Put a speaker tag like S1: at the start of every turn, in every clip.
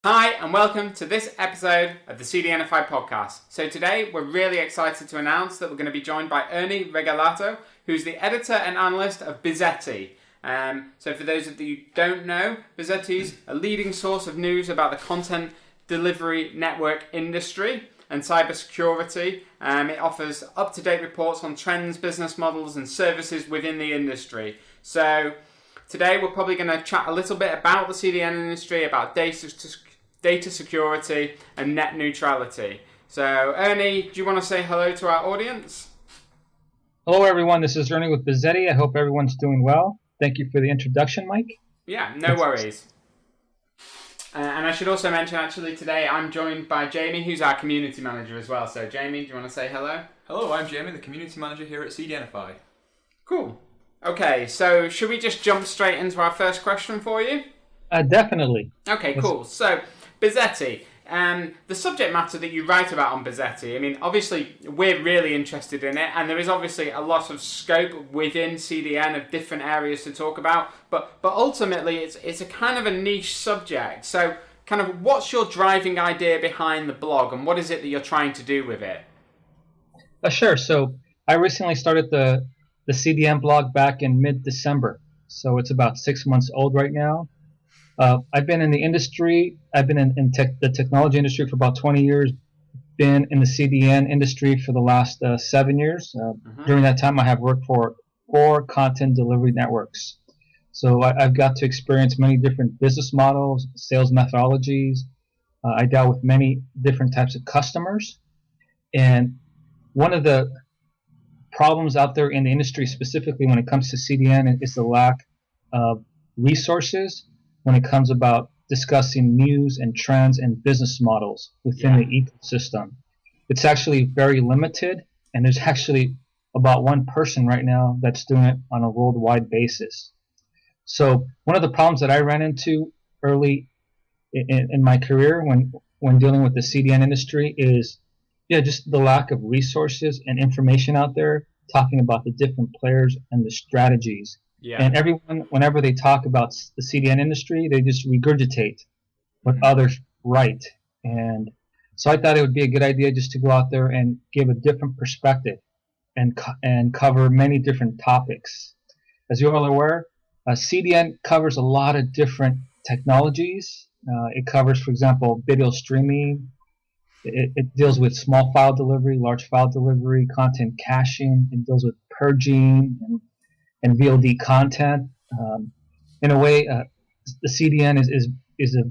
S1: Hi and welcome to this episode of the CDNify podcast. So today we're really excited to announce that we're going to be joined by Ernie Regalado, who's the editor and analyst of Bizety. So for those of you who don't know, Bizety's a leading source of news about the content delivery network industry and cybersecurity. It offers up-to-date reports on trends, business models and services within the industry. So today we're probably going to chat a little bit about the CDN industry, about data security and net neutrality. So Ernie, do you want to say hello to our audience?
S2: Hello everyone, this is Ernie with Bizety. I hope everyone's doing well. Thank you for the introduction, Mike.
S1: Yeah, no worries. And I should also mention, actually, today I'm joined by Jamie, who's our community manager as well. So Jamie, do you want to say hello?
S3: Hello, I'm Jamie, the community manager here at CDNify.
S1: Cool. Okay, so should we just jump straight into our first question for you?
S2: Definitely.
S1: Okay, cool. So Bizety, the subject matter that you write about on Bizety, I mean, obviously we're really interested in it, and there is obviously a lot of scope within CDN of different areas to talk about, but ultimately it's a kind of a niche subject. So kind of what's your driving idea behind the blog, and what is it that you're trying to do with it?
S2: Sure. So I recently started the CDN blog back in mid-December, so it's about 6 months old right now. I've been in the industry. I've been in the technology industry for about 20 years. Been in the CDN industry for the last 7 years. During that time, I have worked for 4 content delivery networks. So I've got to experience many different business models, sales methodologies. I dealt with many different types of customers. And one of the problems out there in the industry, specifically when it comes to CDN, is the lack of resources when it comes about discussing news and trends and business models within the ecosystem. It's actually very limited, and there's actually about one person right now that's doing it on a worldwide basis. So one of the problems that I ran into early in my career when dealing with the CDN industry is just the lack of resources and information out there talking about the different players and the strategies. Yeah. And everyone, whenever they talk about the CDN industry, they just regurgitate what others write. And so I thought it would be a good idea just to go out there and give a different perspective and cover many different topics. As you're all aware, CDN covers a lot of different technologies. It covers, for example, video streaming. It deals with small file delivery, large file delivery, content caching. It deals with purging and VOD content. In a way, the CDN is a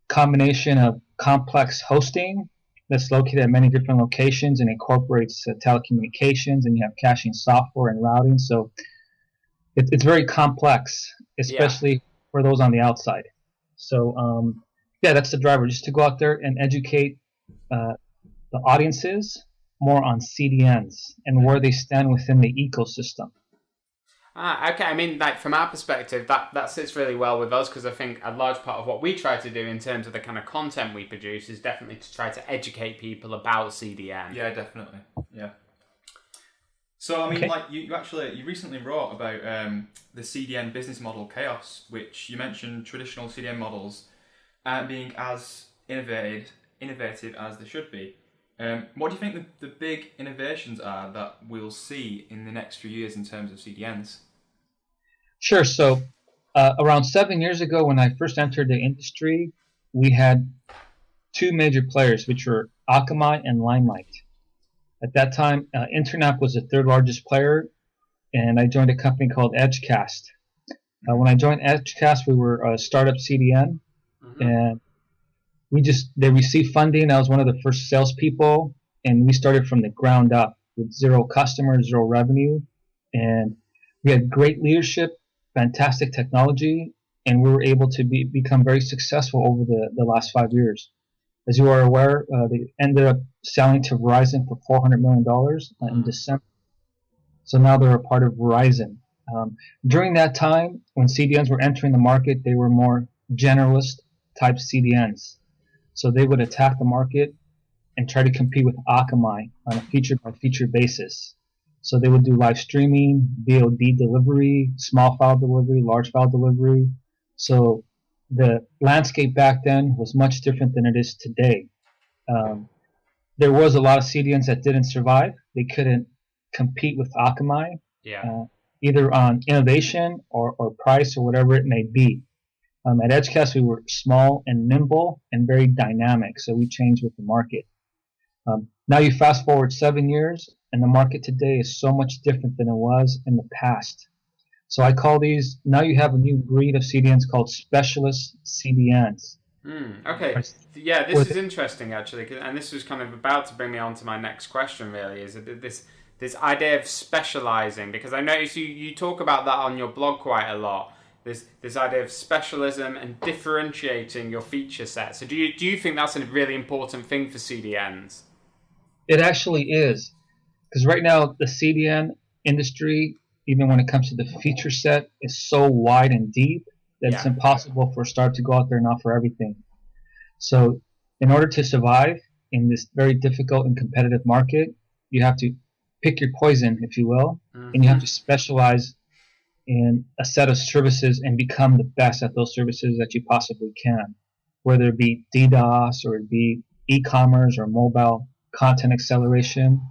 S2: combination of complex hosting that's located at many different locations and incorporates telecommunications, and you have caching software and routing. So it's very complex, especially for those on the outside. So that's the driver, just to go out there and educate the audiences more on CDNs and where they stand within the ecosystem.
S1: Okay. I mean, like from our perspective, that sits really well with us, because I think a large part of what we try to do in terms of the kind of content we produce is definitely to try to educate people about CDN.
S3: Yeah, definitely. Yeah. So I mean, like you recently wrote about the CDN business model chaos, which you mentioned traditional CDN models aren't being as innovative as they should be. What do you think the big innovations are that we'll see in the next few years in terms of CDNs?
S2: Sure. So around 7 years ago, when I first entered the industry, we had 2 major players, which were Akamai and Limelight. At that time, Internet was the 3rd largest player, and I joined a company called Edgecast. When I joined Edgecast, we were a startup CDN, and they received funding. I was one of the first salespeople, and we started from the ground up with 0 customers, 0 revenue, and we had great leadership, fantastic technology, and we were able to become very successful over the last 5 years. As you are aware, they ended up selling to Verizon for $400 million in December. So now they're a part of Verizon. During that time, when CDNs were entering the market, they were more generalist type CDNs. So they would attack the market and try to compete with Akamai on a feature-by-feature basis. So they would do live streaming, VOD delivery, small file delivery, large file delivery. So the landscape back then was much different than it is today. There was a lot of CDNs that didn't survive. They couldn't compete with Akamai,
S1: Yeah.
S2: either on innovation or price or whatever it may be. At Edgecast, we were small and nimble and very dynamic, so we changed with the market. Now you fast forward 7 years, and the market today is so much different than it was in the past. So I call these, now you have a new breed of CDNs called specialist CDNs.
S1: Okay. Yeah, this is interesting actually, and this was kind of about to bring me on to my next question. Really, is this idea of specializing? Because I notice you talk about that on your blog quite a lot. This idea of specialism and differentiating your feature set. So do you think that's a really important thing for CDNs?
S2: It actually is, because right now the CDN industry, even when it comes to the feature set, is so wide and deep that it's impossible for a startup to go out there and offer everything. So in order to survive in this very difficult and competitive market, you have to pick your poison, if you will, and you have to specialize in a set of services and become the best at those services that you possibly can, whether it be DDoS or it be e-commerce or mobile content acceleration.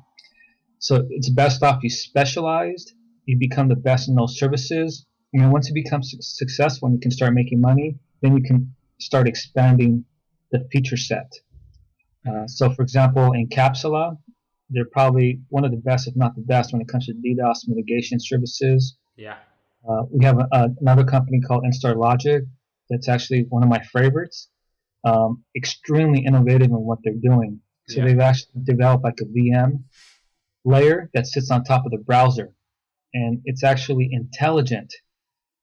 S2: So it's best off you specialized, you become the best in those services. And once you become successful and you can start making money, then you can start expanding the feature set. So for example, in Capsula, they're probably one of the best, if not the best, when it comes to DDoS mitigation services.
S1: Yeah.
S2: We have another company called Instar Logic that's actually one of my favorites. Extremely innovative in what they're doing. So they've actually developed like a VM layer that sits on top of the browser, and it's actually intelligent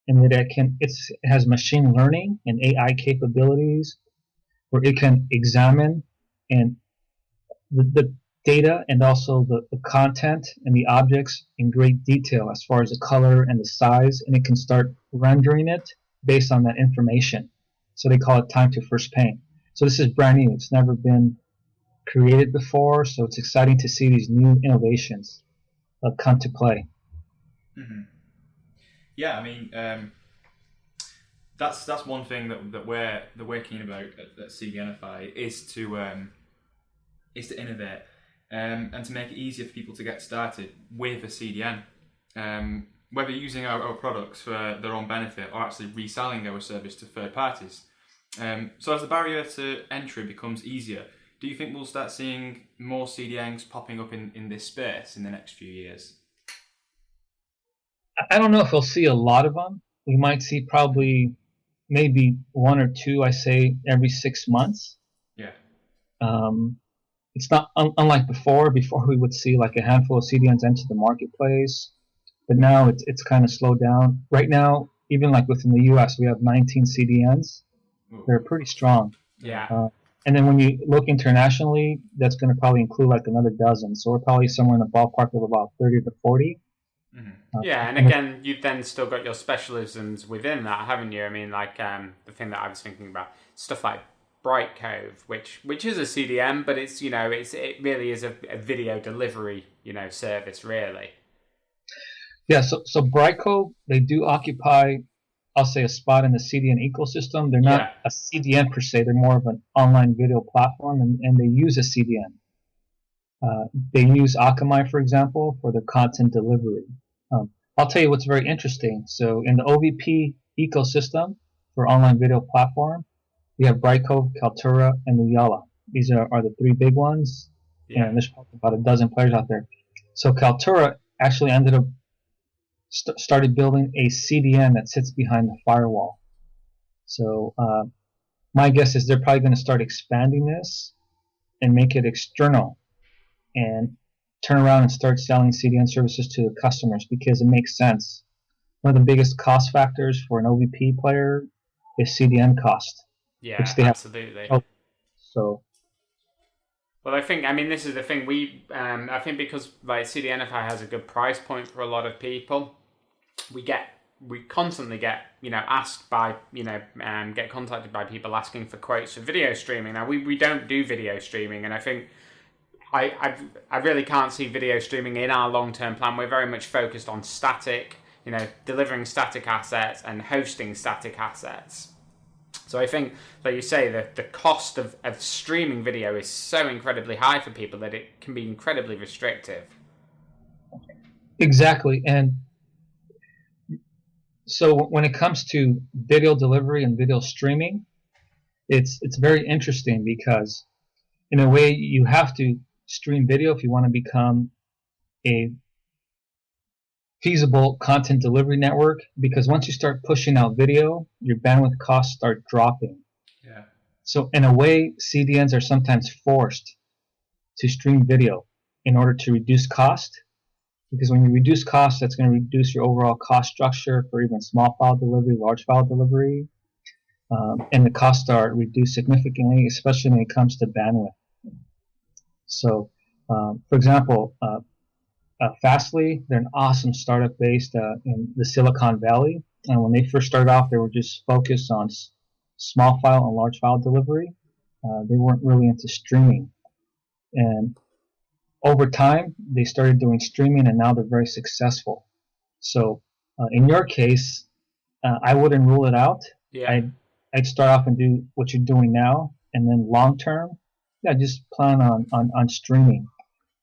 S2: in that it has machine learning and AI capabilities where it can examine and the data and also the content and the objects in great detail as far as the color and the size, and it can start rendering it based on that information. So they call it time to first paint. So this is brand new. It's never been created before, so it's exciting to see these new innovations come to play.
S3: Mm-hmm. Yeah, I mean, that's one thing that we're keen about at CDNify is to innovate. And to make it easier for people to get started with a CDN, whether using our products for their own benefit or actually reselling our service to third parties. So as the barrier to entry becomes easier, do you think we'll start seeing more CDNs popping up in this space in the next few years?
S2: I don't know if we'll see a lot of them. We might see probably maybe one or two, I say, every 6 months.
S3: Yeah.
S2: It's not unlike before. Before we would see like a handful of CDNs enter the marketplace, but now it's kind of slowed down. Right now, even like within the U.S., we have 19 CDNs. They're pretty strong.
S1: Yeah.
S2: And then when you look internationally, that's going to probably include like another dozen. So we're probably somewhere in the ballpark of about 30 to 40.
S1: Mm-hmm. Yeah, and again, you've then still got your specialisms within that, haven't you? I mean, like the thing that I was thinking about, stuff like Brightcove, which is a CDN, but it's it really is a video delivery service really.
S2: Yeah, so Brightcove, they do occupy, I'll say, a spot in the CDN ecosystem. They're not a CDN per se; they're more of an online video platform, and they use a CDN. They use Akamai, for example, for their content delivery. I'll tell you what's very interesting. So in the OVP ecosystem for online video platform, we have Brightcove, Kaltura, and Uyala. These are the three big ones, and there's probably about a dozen players out there. So Kaltura actually ended up started building a CDN that sits behind the firewall. So my guess is they're probably going to start expanding this and make it external and turn around and start selling CDN services to customers because it makes sense. One of the biggest cost factors for an OVP player is CDN cost.
S1: Yeah,
S2: which they
S1: absolutely.
S2: So,
S1: well, this is the thing. I think because like CDNify has a good price point for a lot of people, we constantly get asked by get contacted by people asking for quotes for video streaming. Now we don't do video streaming, and I think I really can't see video streaming in our long-term plan. We're very much focused on static, delivering static assets and hosting static assets. So I think, like you say, the cost of streaming video is so incredibly high for people that it can be incredibly restrictive.
S2: Exactly. And so when it comes to video delivery and video streaming, it's very interesting because in a way you have to stream video if you want to become a feasible content delivery network, because once you start pushing out video, your bandwidth costs start dropping.
S3: Yeah.
S2: So in a way, CDNs are sometimes forced to stream video in order to reduce cost, because when you reduce cost, that's going to reduce your overall cost structure for even small file delivery, large file delivery, and the costs are reduced significantly, especially when it comes to bandwidth. So, for example, Fastly, they're an awesome startup based in the Silicon Valley, and when they first started off, they were just focused on small file and large file delivery. They weren't really into streaming, and over time, they started doing streaming, and now they're very successful. So, in your case, I wouldn't rule it out.
S1: Yeah.
S2: I'd start off and do what you're doing now, and then long term, yeah, just plan on streaming.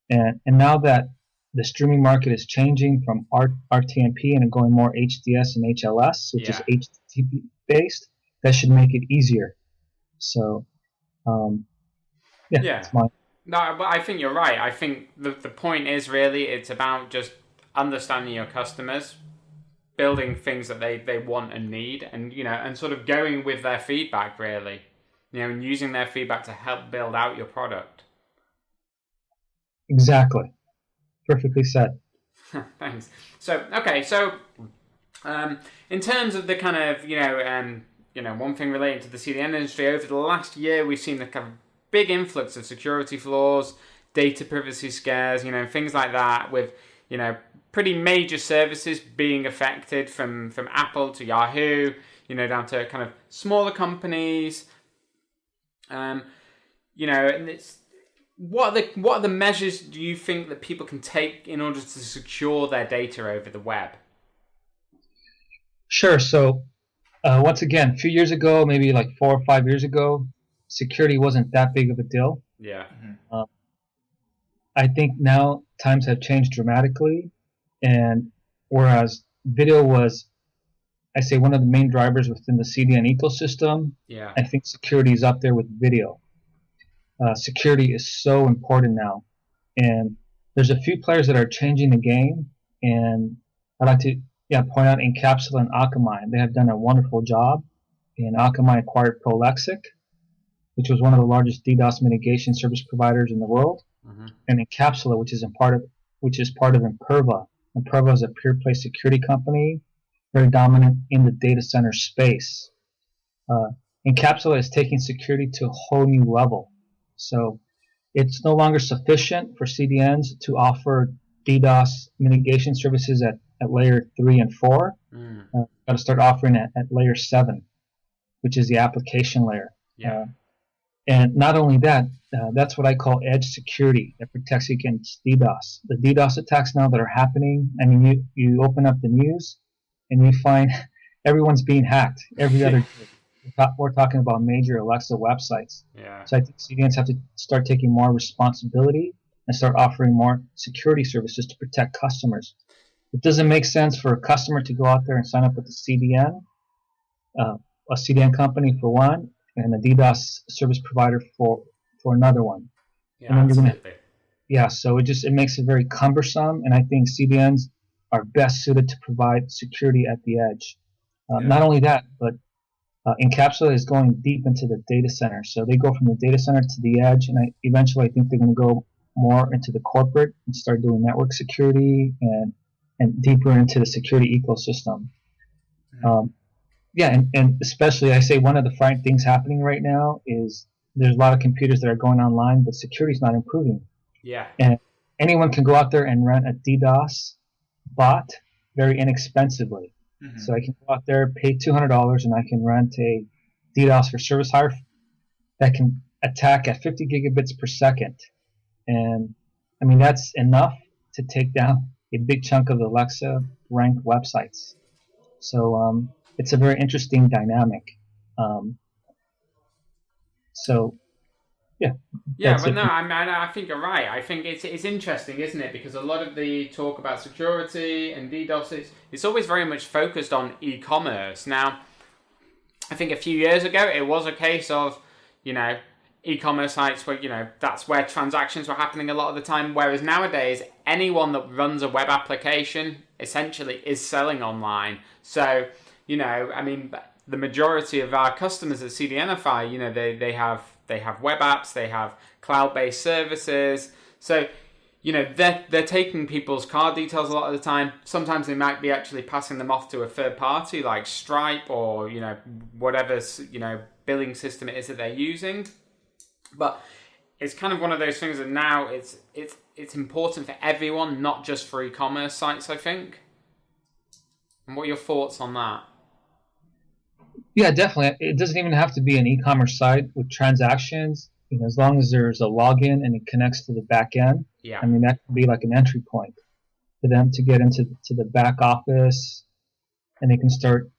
S2: And now that the streaming market is changing from RTMP and going more HDS and HLS, which is HTTP based, that should make it easier. So, that's mine.
S1: No, but I think you're right. I think the point is really it's about just understanding your customers, building things that they want and need, and and sort of going with their feedback really, and using their feedback to help build out your product.
S2: Exactly. Perfectly said.
S1: Thanks. So in terms of the kind of one thing relating to the CDN industry, over the last year we've seen the kind of big influx of security flaws, data privacy scares, things like that, with pretty major services being affected from Apple to Yahoo, down to kind of smaller companies. And it's what are the measures do you think that people can take in order to secure their data over the web?
S2: Sure. So once again, a few years ago, maybe like 4 or 5 years ago, security wasn't that big of a deal.
S1: Yeah.
S2: I think now times have changed dramatically, and whereas video was, I say, one of the main drivers within the CDN ecosystem, I think security is up there with video. Security is so important now, and there's a few players that are changing the game, and I'd like to point out Encapsula and Akamai. They have done a wonderful job, and Akamai acquired Prolexic, which was one of the largest DDoS mitigation service providers in the world, and Encapsula, which is part of Imperva. Imperva is a pure-play security company, very dominant in the data center space. Encapsula is taking security to a whole new level. So it's no longer sufficient for CDNs to offer DDoS mitigation services at layer 3 and 4. Got to start offering it at layer 7, which is the application layer. And not only that, that's what I call edge security that protects you against DDoS. The DDoS attacks now that are happening, I mean, you open up the news and you find everyone's being hacked every other day. We're talking about major Alexa websites. So I think CDNs have to start taking more responsibility and start offering more security services to protect customers. It doesn't make sense for a customer to go out there and sign up with a CDN company for one, and a DDoS service provider for another one. So it makes it very cumbersome, and I think CDNs are best suited to provide security at the edge. Not only that, but Encapsula is going deep into the data center. So they go from the data center to the edge, and eventually I think they're going to go more into the corporate and start doing network security and deeper into the security ecosystem. And especially I say one of the frightening things happening right now is there's a lot of computers that are going online, but security is not improving. And anyone can go out there and run a DDoS bot very inexpensively. So I can go out there, pay $200, and I can rent a DDoS for service hire that can attack at 50 gigabits per second. And I mean, that's enough to take down a big chunk of the Alexa ranked websites. So it's a very interesting dynamic. So, yeah.
S1: Yeah, well, no, I think you're right. I think it's interesting, isn't it? Because a lot of the talk about security and DDoS, it's always very much focused on e-commerce. Now, I think a few years ago, it was a case of, e-commerce sites where, that's where transactions were happening a lot of the time. Whereas nowadays, anyone that runs a web application essentially is selling online. So, the majority of our customers at CDNify, they have web apps, they have cloud-based services. So, they're taking people's card details a lot of the time. Sometimes they might be actually passing them off to a third party like Stripe or, whatever, billing system it is that they're using. But it's kind of one of those things that now it's important for everyone, not just for e-commerce sites, I think. And what are your thoughts on that?
S2: Yeah, definitely. It doesn't even have to be an e-commerce site with transactions. As long as there's a login and it connects to the back end.
S1: Yeah.
S2: That could be like an entry point for them to get into the back office, and they can start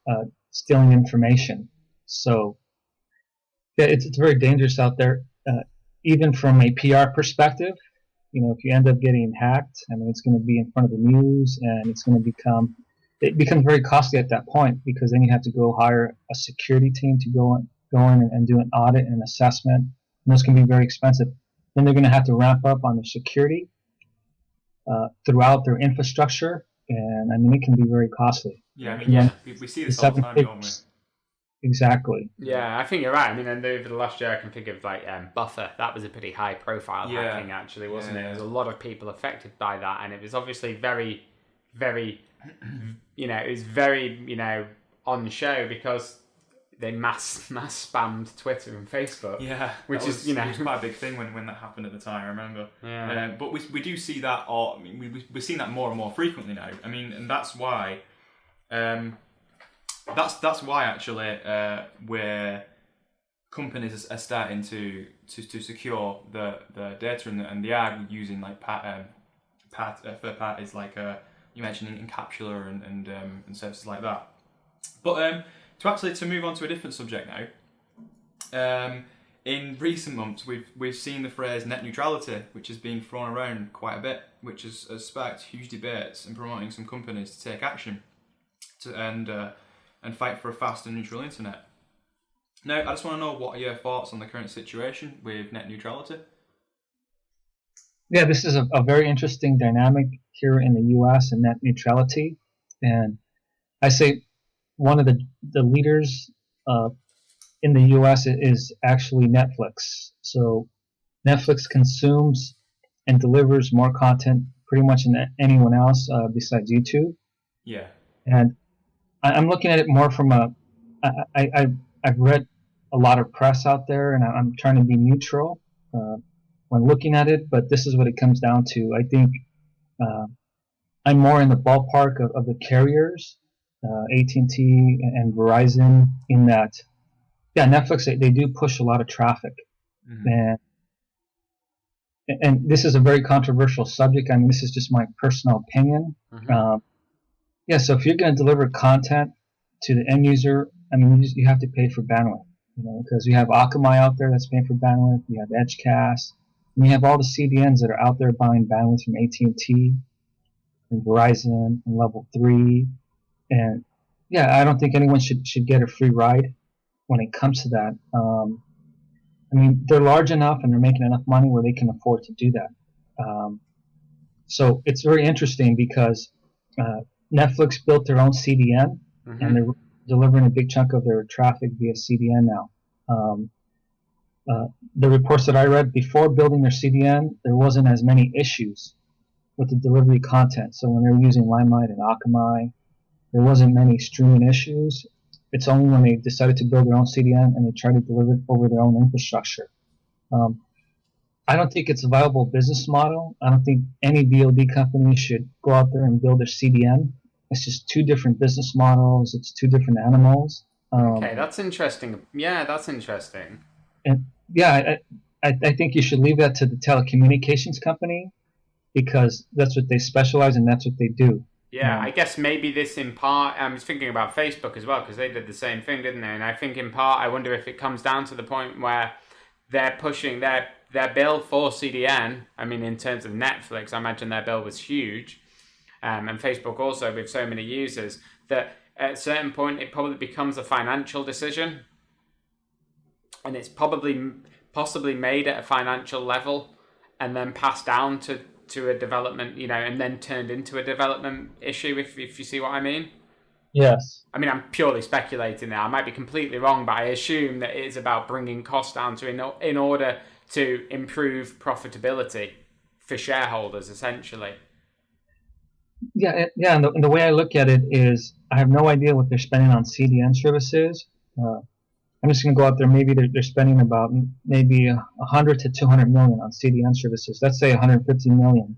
S2: stealing information. So yeah, it's very dangerous out there. Even from a PR perspective, if you end up getting hacked, it's going to be in front of the news, and it becomes very costly at that point, because then you have to go hire a security team to go in and do an audit and assessment. And those can be very expensive. Then they're going to have to ramp up on their security throughout their infrastructure, and it can be very costly.
S3: Yeah, we see this all the time, don't we?
S2: Exactly.
S1: Yeah, I think you're right. And over the last year, I can think of Buffer. That was a pretty high-profile hacking, actually, wasn't it? There was a lot of people affected by that, and it was obviously very, very, it was very, on show, because they mass spammed Twitter and Facebook.
S3: Yeah,
S1: which is
S3: it was quite a big thing when that happened at the time. I remember.
S1: Yeah.
S3: But we do see that, we're seeing that more and more frequently now. And that's why. That's why actually where companies are starting to secure the data and they are using like third parties like you mentioned Encapsula and services like that. But to move on to a different subject now. In recent months, we've seen the phrase net neutrality, which has been thrown around quite a bit, which has sparked huge debates and promoting some companies to take action and fight for a fast and neutral internet. Now, I just want to know, what are your thoughts on the current situation with net neutrality?
S2: Yeah, this is a very interesting dynamic here in the U.S. and net neutrality. And I say one of the leaders in the U.S. is actually Netflix. So Netflix consumes and delivers more content pretty much than anyone else besides YouTube.
S3: Yeah.
S2: And I'm looking at it more from I've read a lot of press out there, and I'm trying to be neutral when looking at it, but this is what it comes down to. I think I'm more in the ballpark of the carriers, AT&T and Verizon, in that, Netflix, they do push a lot of traffic. Mm-hmm. And this is a very controversial subject. This is just my personal opinion. Mm-hmm. So if you're going to deliver content to the end user, you have to pay for bandwidth, because you have Akamai out there that's paying for bandwidth, you have Edgecast, and you have all the CDNs that are out there buying bandwidth from AT&T and Verizon and Level 3. And I don't think anyone should get a free ride when it comes to that. They're large enough and they're making enough money where they can afford to do that. So it's very interesting, because Netflix built their own CDN, mm-hmm. and they're delivering a big chunk of their traffic via CDN now. The reports that I read, before building their CDN, there wasn't as many issues with the delivery content. So when they were using Limelight and Akamai, there wasn't many streaming issues. It's only when they decided to build their own CDN and they tried to deliver it over their own infrastructure. I don't think it's a viable business model. I don't think any VOD company should go out there and build their CDN. It's just two different business models. It's two different animals.
S1: Okay, that's interesting. Yeah, that's interesting.
S2: And I think you should leave that to the telecommunications company, because that's what they specialize in. That's what they do.
S1: Yeah, I guess maybe this in part, I was thinking about Facebook as well, because they did the same thing, didn't they? And I think in part, I wonder if it comes down to the point where they're pushing their bill for CDN. I mean, in terms of Netflix, I imagine their bill was huge, and Facebook also with so many users that at a certain point it probably becomes a financial decision, and it's possibly made at a financial level and then passed down to a development, and then turned into a development issue, if you see what I mean.
S2: Yes.
S1: I mean, I'm purely speculating there. I might be completely wrong, but I assume that it is about bringing costs down in order to improve profitability for shareholders, essentially.
S2: Yeah. And the way I look at it is, I have no idea what they're spending on CDN services. I'm just going to go out there. Maybe they're spending about maybe 100 to 200 million on CDN services. Let's say 150 million.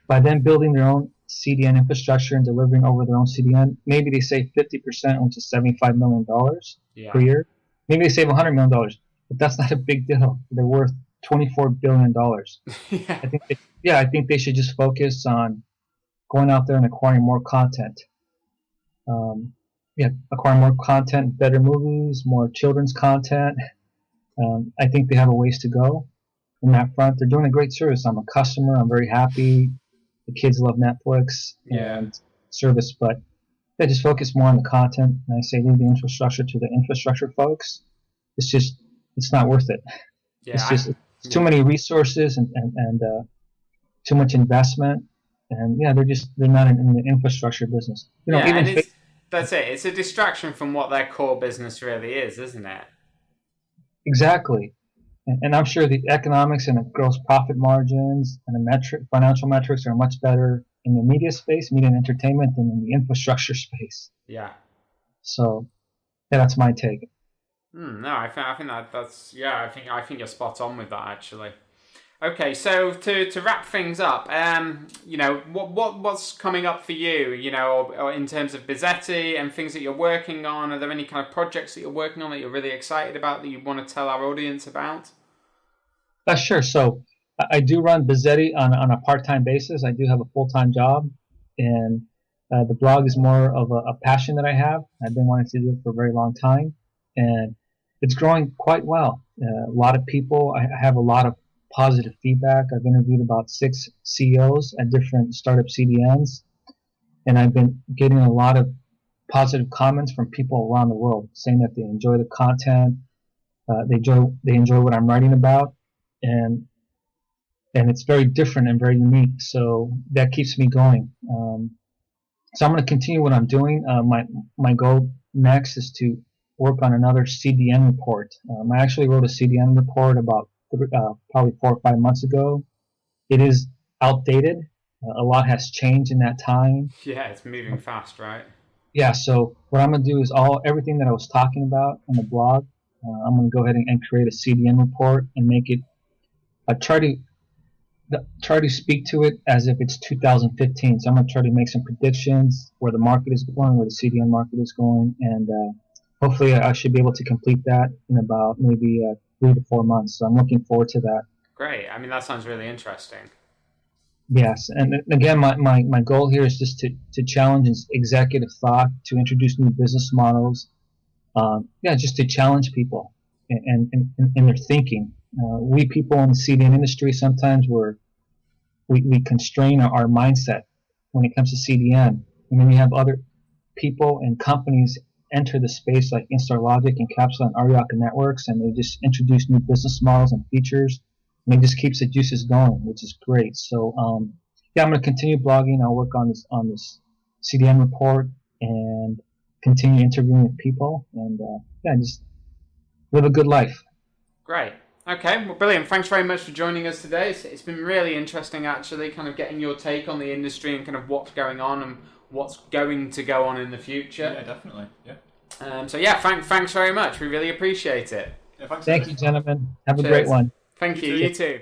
S2: By them building their own CDN infrastructure and delivering over their own CDN, maybe they save 50%, which is $75 million per year. Maybe they save $100 million, but that's not a big deal. They're worth $24 billion.
S1: Yeah.
S2: I think they should just focus on going out there and acquiring more content. Acquire more content, better movies, more children's content. I think they have a ways to go in that front. They're doing a great service. I'm a customer. I'm very happy. The kids love Netflix and service, but they just focus more on the content. And I say leave the infrastructure to the infrastructure folks. It's not worth it.
S1: Yeah,
S2: it's too many resources and too much investment. And they're not in the infrastructure business.
S1: That's it. It's a distraction from what their core business really is, isn't it?
S2: Exactly. And I'm sure the economics and the gross profit margins and the financial metrics are much better in the media space, media and entertainment, than in the infrastructure space.
S1: Yeah.
S2: So, that's my take.
S1: No, I think that's I think you're spot on with that, actually. Okay, so to wrap things up, what's coming up for you, or in terms of Bizety and things that you're working on? Are there any kind of projects that you're working on that you're really excited about that you want to tell our audience about?
S2: Sure. So I do run Bizety on a part-time basis. I do have a full-time job, and the blog is more of a passion that I have. I've been wanting to do it for a very long time, and it's growing quite well. A lot of people, I have a lot of positive feedback. I've interviewed about 6 CEOs at different startup CDNs, and I've been getting a lot of positive comments from people around the world saying that they enjoy the content, they enjoy what I'm writing about, and it's very different and very unique. So that keeps me going. So I'm going to continue what I'm doing. My goal next is to work on another CDN report. I actually wrote a CDN report about probably 4 or 5 months ago. It is outdated. A lot has changed in that time.
S1: Yeah, it's moving fast, right?
S2: Yeah, so what I'm going to do is everything that I was talking about in the blog, I'm going to go ahead and create a CDN report and make it, try to speak to it as if it's 2015. So I'm going to try to make some predictions where the market is going, where the CDN market is going, and hopefully I should be able to complete that in about maybe 3 to 4 months. So I'm looking forward to that.
S1: Great. I mean, that sounds really interesting.
S2: Yes, and again, my goal here is just to challenge executive thought, to introduce new business models, just to challenge people and their thinking. We people in the CDN industry, sometimes we constrain our mindset when it comes to CDN, and then you have other people and companies enter the space like InstaLogic and Capsule and Ariaka Networks, and they just introduce new business models and features, and it just keeps the juices going, which is great. So I'm going to continue blogging. I'll work on this CDN report and continue interviewing with people, and just live a good life.
S1: Great. Okay, well, brilliant. Thanks very much for joining us today. It's been really interesting, actually, kind of getting your take on the industry and kind of what's going on and what's going to go on in the future.
S3: Yeah, definitely. Yeah.
S1: Thanks very much. We really appreciate it.
S3: Yeah,
S2: Thank you, gentlemen. Have a great one.
S1: Thank you. You too.